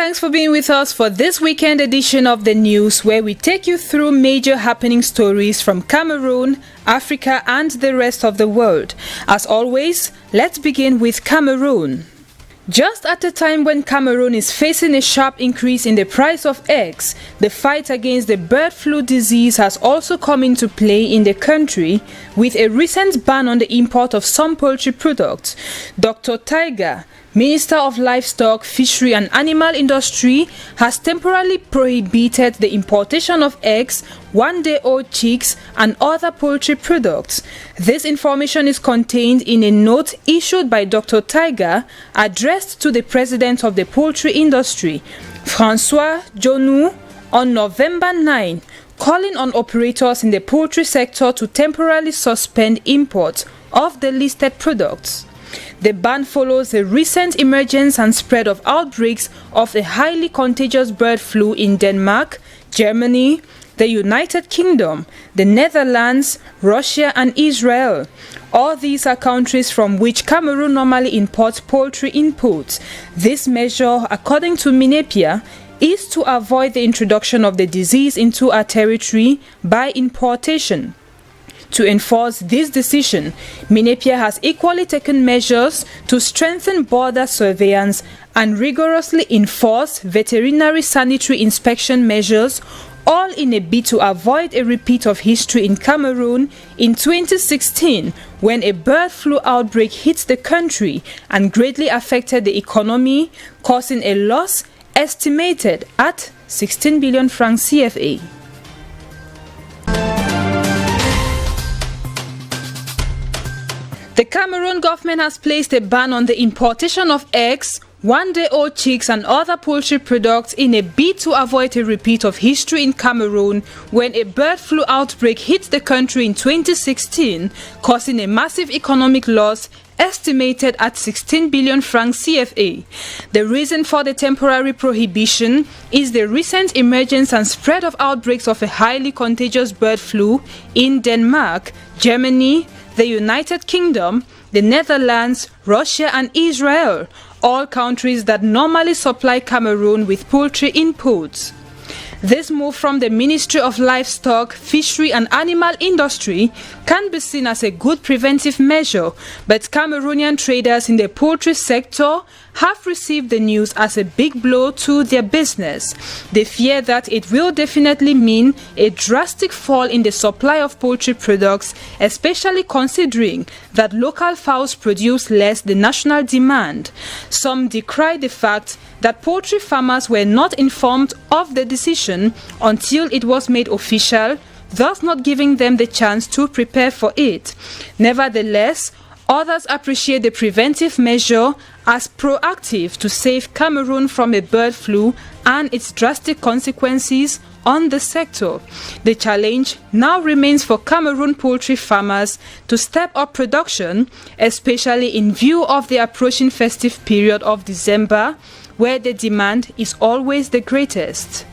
Thanks for being with us for this weekend edition of the news, where we take you through major happening stories from Cameroon, Africa and the rest of the world. As always, let's begin with Cameroon. Just at a time when Cameroon is facing a sharp increase in the price of eggs, the fight against the bird flu disease has also come into play in the country, with a recent ban on the import of some poultry products. Dr. Tigray, Minister of Livestock, Fishery and Animal Industry, has temporarily prohibited the importation of eggs, one-day-old chicks and other poultry products. This information is contained in a note issued by Dr. Tigray addressed to the president of the poultry industry, François Jonou, on November 9, calling on operators in the poultry sector to temporarily suspend imports of the listed products. The ban follows the recent emergence and spread of outbreaks of a highly contagious bird flu in Denmark, Germany, the United Kingdom, the Netherlands, Russia and Israel. All these are countries from which Cameroon normally imports poultry inputs. This measure, according to MINEPIA, is to avoid the introduction of the disease into our territory by importation. To enforce this decision, MINEPIA has equally taken measures to strengthen border surveillance and rigorously enforce veterinary sanitary inspection measures, all in a bid to avoid a repeat of history in Cameroon in 2016, when a bird flu outbreak hit the country and greatly affected the economy, causing a loss estimated at 16 billion francs CFA. The Cameroon government has placed a ban on the importation of eggs, one-day-old chicks and other poultry products in a bid to avoid a repeat of history in Cameroon when a bird flu outbreak hit the country in 2016, causing a massive economic loss estimated at 16 billion francs CFA. The reason for the temporary prohibition is the recent emergence and spread of outbreaks of a highly contagious bird flu in Denmark, Germany, the United Kingdom, the Netherlands, Russia and Israel, all countries that normally supply Cameroon with poultry inputs. This move from the Ministry of Livestock, Fishery and Animal Industry can be seen as a good preventive measure, but Cameroonian traders in the poultry sector have received the news as a big blow to their business. They fear that it will definitely mean a drastic fall in the supply of poultry products, especially considering that local fowls produce less than national demand. Some decry the fact that poultry farmers were not informed of the decision until it was made official, thus not giving them the chance to prepare for it. Nevertheless, others appreciate the preventive measure as proactive to save Cameroon from a bird flu and its drastic consequences on the sector. The challenge now remains for Cameroon poultry farmers to step up production, especially in view of the approaching festive period of December, where the demand is always the greatest.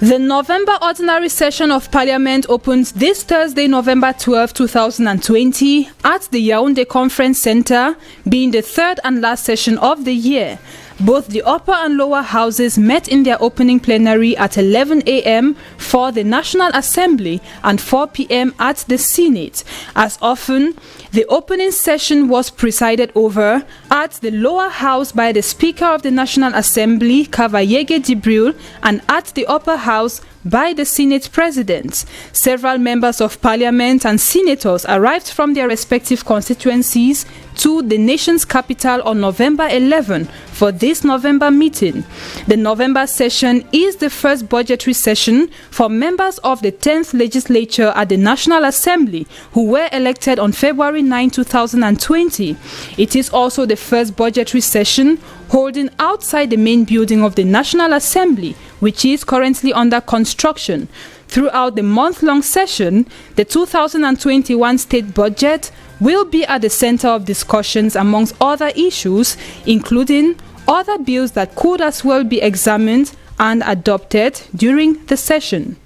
The November Ordinary Session of Parliament opens this Thursday, November 12, 2020 at the Yaoundé Conference Center, being the third and last session of the year. Both the upper and lower houses met in their opening plenary at 11 a.m. for the National Assembly and 4 p.m. at the Senate. As often, the opening session was presided over at the lower house by the Speaker of the National Assembly, Kavayege Dibril, and at the upper house by the Senate President. Several members of Parliament and senators arrived from their respective constituencies to the nation's capital on November 11 for this November meeting. The November session is the first budgetary session for members of the 10th legislature at the National Assembly who were elected on February 9, 2020. It is also the first budgetary session holding outside the main building of the National Assembly, which is currently under construction. Throughout the month-long session, the 2021 state budget will be at the center of discussions amongst other issues, including other bills that could as well be examined and adopted during the session.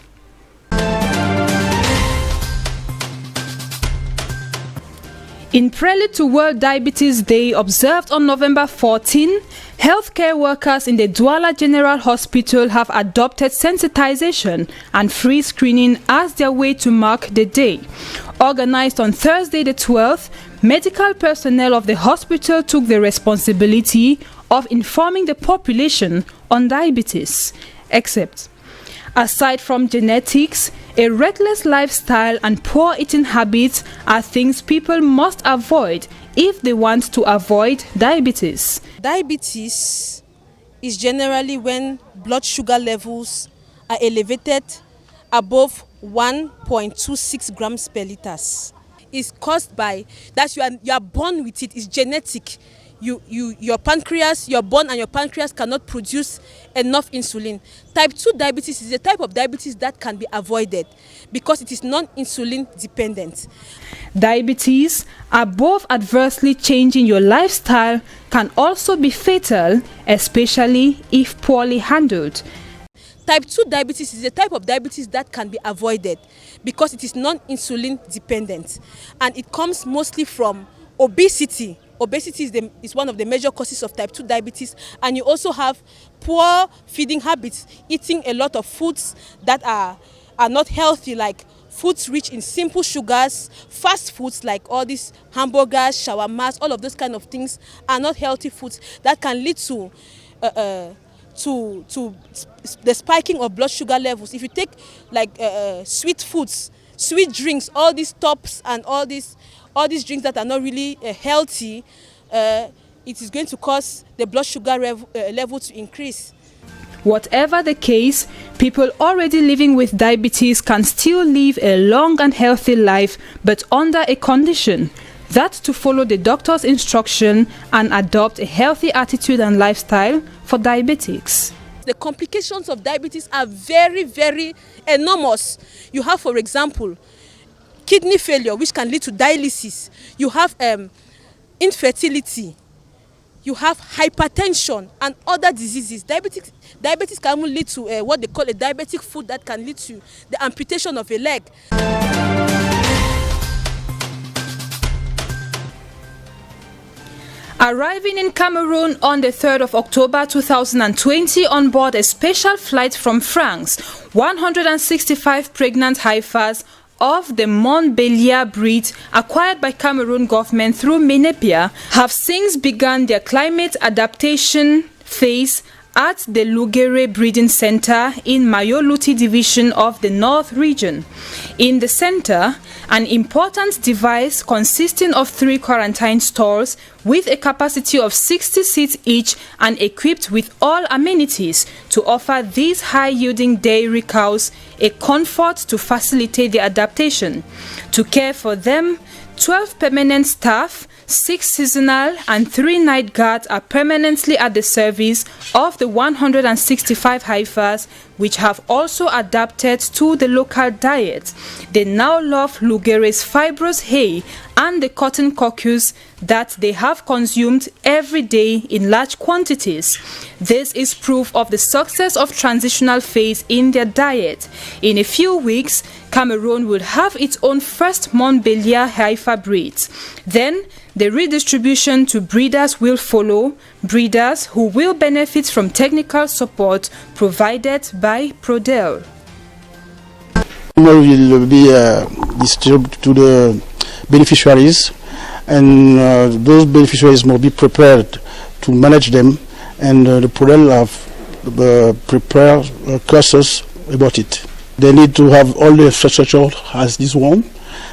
In prelude to World Diabetes Day observed on November 14, healthcare workers in the Douala General Hospital have adopted sensitization and free screening as their way to mark the day. Organized on Thursday the 12th, medical personnel of the hospital took the responsibility of informing the population on diabetes, except aside from genetics, a reckless lifestyle and poor eating habits are things people must avoid if they want to avoid diabetes. Diabetes is generally when blood sugar levels are elevated above 1.26 grams per liter. It's caused by that you are born with it. It's genetic. Your pancreas, you're born and your pancreas cannot produce enough insulin. Type 2 diabetes is a type of diabetes that can be avoided because it is non-insulin dependent. Diabetes, above adversely changing your lifestyle, can also be fatal, especially if poorly handled. Type 2 diabetes is a type of diabetes that can be avoided because it is non-insulin dependent, and it comes mostly from obesity. Obesity is one of the major causes of type 2 diabetes, and you also have poor feeding habits, eating a lot of foods that are not healthy, like foods rich in simple sugars, fast foods like all these hamburgers, shawarmas, all of those kind of things are not healthy foods that can lead to the spiking of blood sugar levels. If you take like sweet foods, sweet drinks, all these tops and all these drinks that are not really healthy, it is going to cause the blood sugar level to increase. Whatever the case, people already living with diabetes can still live a long and healthy life, but under a condition: that to follow the doctor's instruction and adopt a healthy attitude and lifestyle for diabetics. The complications of diabetes are very, very enormous. You have, for example, kidney failure, which can lead to dialysis. You have infertility. You have hypertension and other diseases. Diabetes can even lead to what they call a diabetic foot that can lead to the amputation of a leg. Arriving in Cameroon on the 3rd of October 2020 on board a special flight from France, 165 pregnant heifers of the Montbéliard breed acquired by Cameroon government through Menepia have since begun their climate adaptation phase at the Lugere Breeding Center in Mayoluti division of the North region. In the center, an important device consisting of 3 quarantine stalls with a capacity of 60 seats each and equipped with all amenities to offer these high-yielding dairy cows a comfort to facilitate their adaptation. To care for them, 12 permanent staff, 6 seasonal and 3 night guards are permanently at the service of the 165 heifers, which have also adapted to the local diet. They now love Lugere's fibrous hay and the cotton caucus that they have consumed every day in large quantities. This is proof of the success of transitional phase in their diet. In a few weeks, Cameroon will have its own first Montbéliard heifer breeds. Then, the redistribution to breeders will follow, breeders who will benefit from technical support provided by Prodel. Will be distributed to the beneficiaries, and those beneficiaries must be prepared to manage them, and the Prodel have prepared courses about it. They need to have all the infrastructure as this one.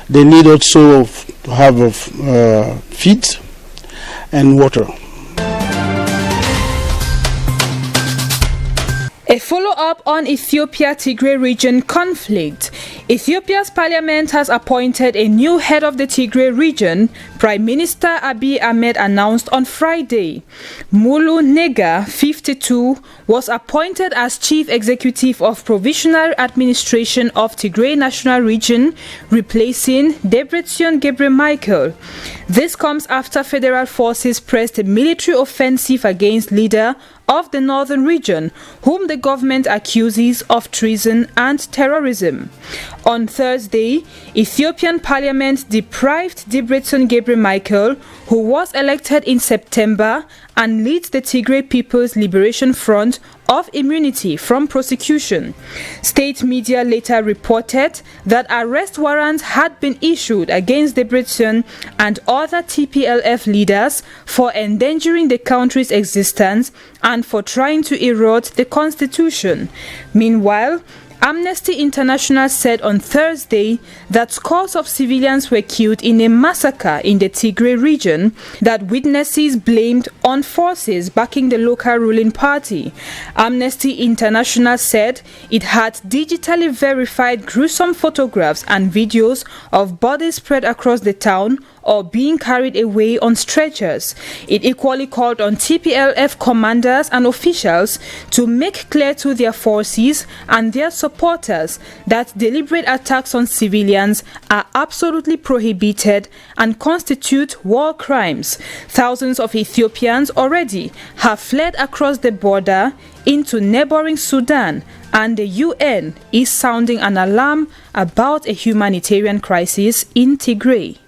They need also to have feed and water. A follow-up on Ethiopia-Tigray region conflict. Ethiopia's parliament has appointed a new head of the Tigray region, Prime Minister Abiy Ahmed announced on Friday. Mulu Nega, 52, was appointed as Chief Executive of Provisional Administration of Tigray National Region, replacing Debretsion Gebremichael. This comes after federal forces pressed a military offensive against leader of the northern region, whom the government accuses of treason and terrorism. On Thursday, Ethiopian parliament deprived Debretsion Gebremichael Gebre Michael, who was elected in September and leads the Tigray People's Liberation Front, of immunity from prosecution. State media later reported that arrest warrants had been issued against Debretsion and other TPLF leaders for endangering the country's existence and for trying to erode the constitution. Meanwhile, Amnesty International said on Thursday that scores of civilians were killed in a massacre in the Tigray region that witnesses blamed on forces backing the local ruling party. Amnesty International said it had digitally verified gruesome photographs and videos of bodies spread across the town or being carried away on stretchers. It equally called on TPLF commanders and officials to make clear to their forces and their supporters that deliberate attacks on civilians are absolutely prohibited and constitute war crimes. Thousands of Ethiopians already have fled across the border into neighboring Sudan, and the UN is sounding an alarm about a humanitarian crisis in Tigray.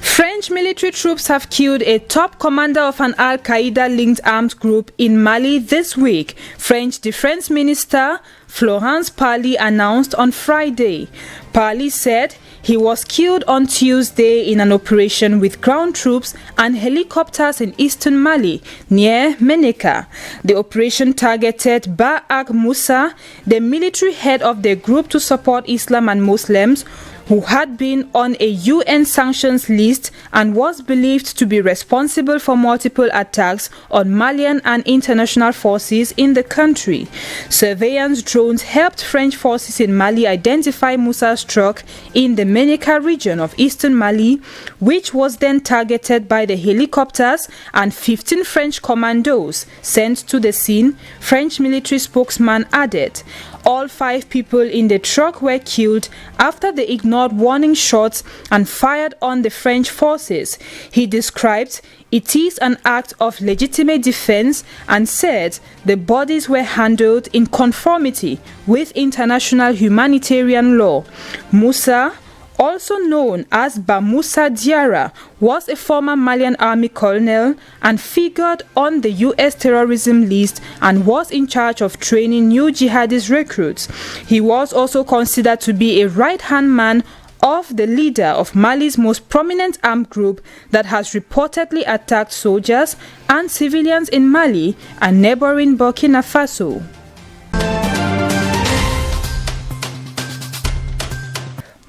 French military troops have killed a top commander of an al-Qaida-linked armed group in Mali this week, French Defense Minister Florence Parly announced on Friday. Parly said he was killed on Tuesday in an operation with ground troops and helicopters in eastern Mali, near Meneka. The operation targeted Ba'ak Musa, the military head of the group to support Islam and Muslims, who had been on a UN sanctions list and was believed to be responsible for multiple attacks on Malian and international forces in the country. Surveillance drones helped French forces in Mali identify Musa's truck in the Meneka region of eastern Mali, which was then targeted by the helicopters and 15 French commandos sent to the scene, French military spokesman added. All 5 people in the truck were killed after they ignored warning shots and fired on the French forces. He described it is an act of legitimate defense and said the bodies were handled in conformity with international humanitarian law. Musa, also known as Bamoussa Diarra, was a former Malian army colonel and figured on the US terrorism list and was in charge of training new jihadist recruits. He was also considered to be a right-hand man of the leader of Mali's most prominent armed group that has reportedly attacked soldiers and civilians in Mali and neighboring Burkina Faso.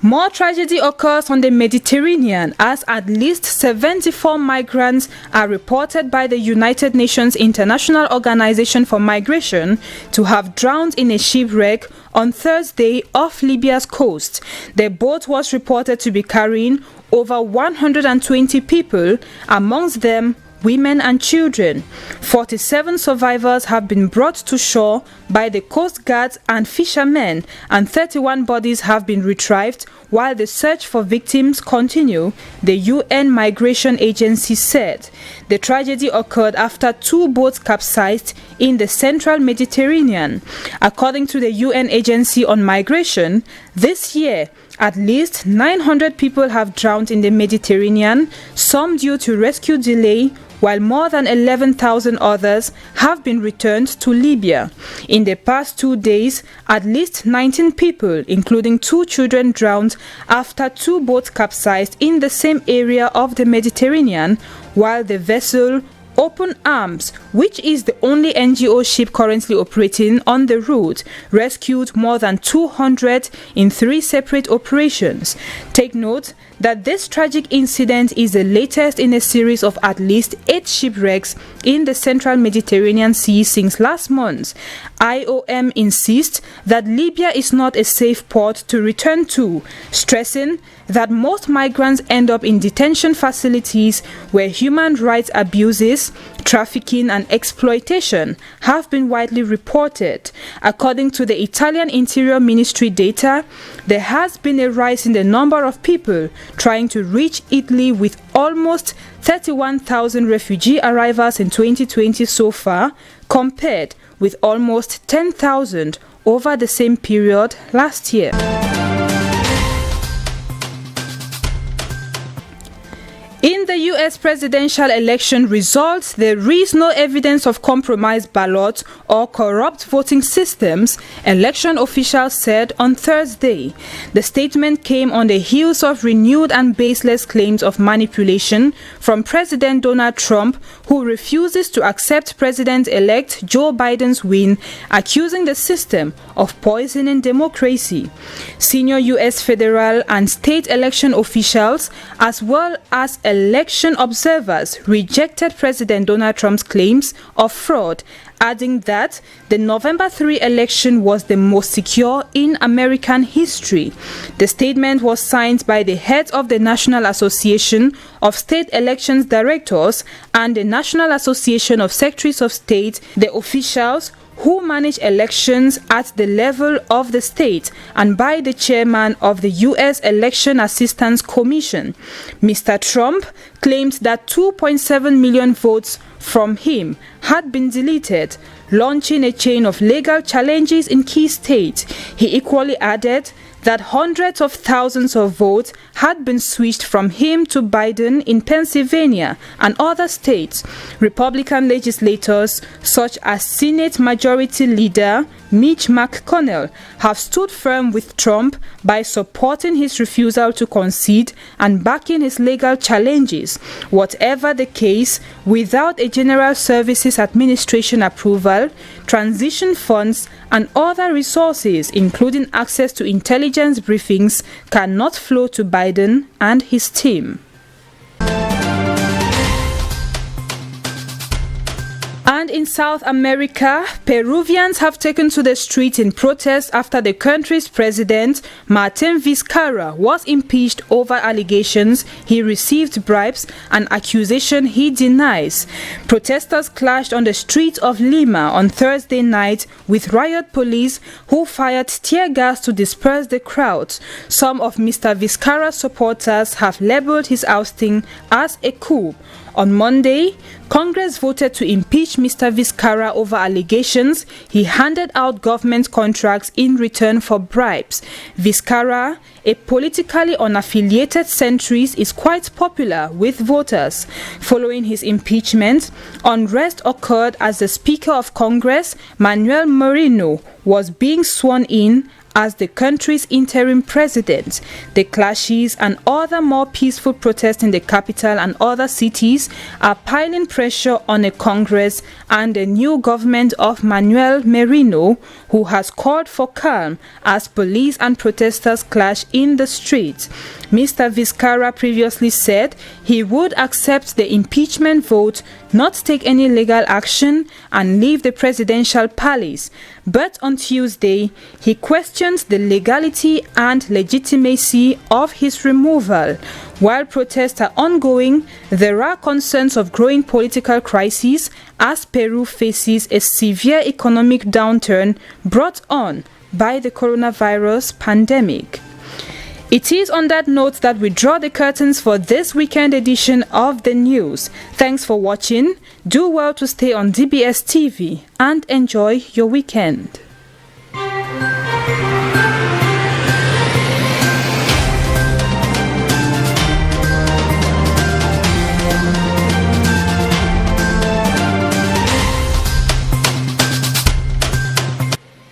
More tragedy occurs on the Mediterranean as at least 74 migrants are reported by the United Nations International Organization for Migration to have drowned in a shipwreck on Thursday off Libya's coast. The boat was reported to be carrying over 120 people, amongst them women and children. 47 survivors have been brought to shore by the coast guards and fishermen, and 31 bodies have been retrieved while the search for victims continue, the UN Migration Agency said. The tragedy occurred after 2 boats capsized in the central Mediterranean. According to the UN Agency on Migration, this year at least 900 people have drowned in the Mediterranean, some due to rescue delay, while more than 11,000 others have been returned to Libya. In the past 2 days, at least 19 people, including 2 children, drowned after 2 boats capsized in the same area of the Mediterranean, while the vessel Open Arms, which is the only NGO ship currently operating on the route, rescued more than 200 in 3 separate operations. Take note that this tragic incident is the latest in a series of at least 8 shipwrecks in the central Mediterranean Sea since last month. IOM insists that Libya is not a safe port to return to, stressing that most migrants end up in detention facilities where human rights abuses, trafficking and exploitation have been widely reported. According to the Italian Interior Ministry data, there has been a rise in the number of people trying to reach Italy, with almost 31,000 refugee arrivals in 2020 so far, compared with almost 10,000 over the same period last year. In the U.S. presidential election results, there is no evidence of compromised ballots or corrupt voting systems, election officials said on Thursday. The statement came on the heels of renewed and baseless claims of manipulation from President Donald Trump, who refuses to accept President-elect Joe Biden's win, accusing the system of poisoning democracy. Senior U.S. federal and state election officials, as well as election observers, rejected President Donald Trump's claims of fraud, adding that the November 3 election was the most secure in American history. The statement was signed by the heads of the National Association of State Elections Directors and the National Association of Secretaries of State, the officials who manage elections at the level of the state, and by the chairman of the U.S. Election Assistance Commission. Mr. Trump claimed that 2.7 million votes from him had been deleted, launching a chain of legal challenges in key states. He equally added that hundreds of thousands of votes had been switched from him to Biden in Pennsylvania and other states. Republican legislators, such as Senate Majority Leader Mitch McConnell, have stood firm with Trump by supporting his refusal to concede and backing his legal challenges. Whatever the case, without a General Services Administration approval, transition funds and other resources, including access to intelligence briefings, cannot flow to Biden and his team. And in South America, Peruvians have taken to the streets in protest after the country's president, Martin Vizcarra, was impeached over allegations he received bribes, an accusation he denies. Protesters clashed on the streets of Lima on Thursday night with riot police who fired tear gas to disperse the crowds. Some of Mr. Vizcarra's supporters have labeled his ousting as a coup. On Monday, Congress voted to impeach Mr. Vizcarra over allegations he handed out government contracts in return for bribes. Vizcarra, a politically unaffiliated centrist, is quite popular with voters. Following his impeachment, unrest occurred as the Speaker of Congress, Manuel Moreno, was being sworn in as the country's interim president. The clashes and other more peaceful protests in the capital and other cities are piling pressure on a Congress and a new government of Manuel Moreno, who has called for calm as police and protesters clash in the streets. Mr. Vizcarra previously said he would accept the impeachment vote, not take any legal action, and leave the presidential palace. But on Tuesday, he questioned the legality and legitimacy of his removal. While protests are ongoing, there are concerns of growing political crises as Peru faces a severe economic downturn brought on by the coronavirus pandemic. It is on that note that we draw the curtains for this weekend edition of the news. Thanks for watching. Do well to stay on DBS TV and enjoy your weekend.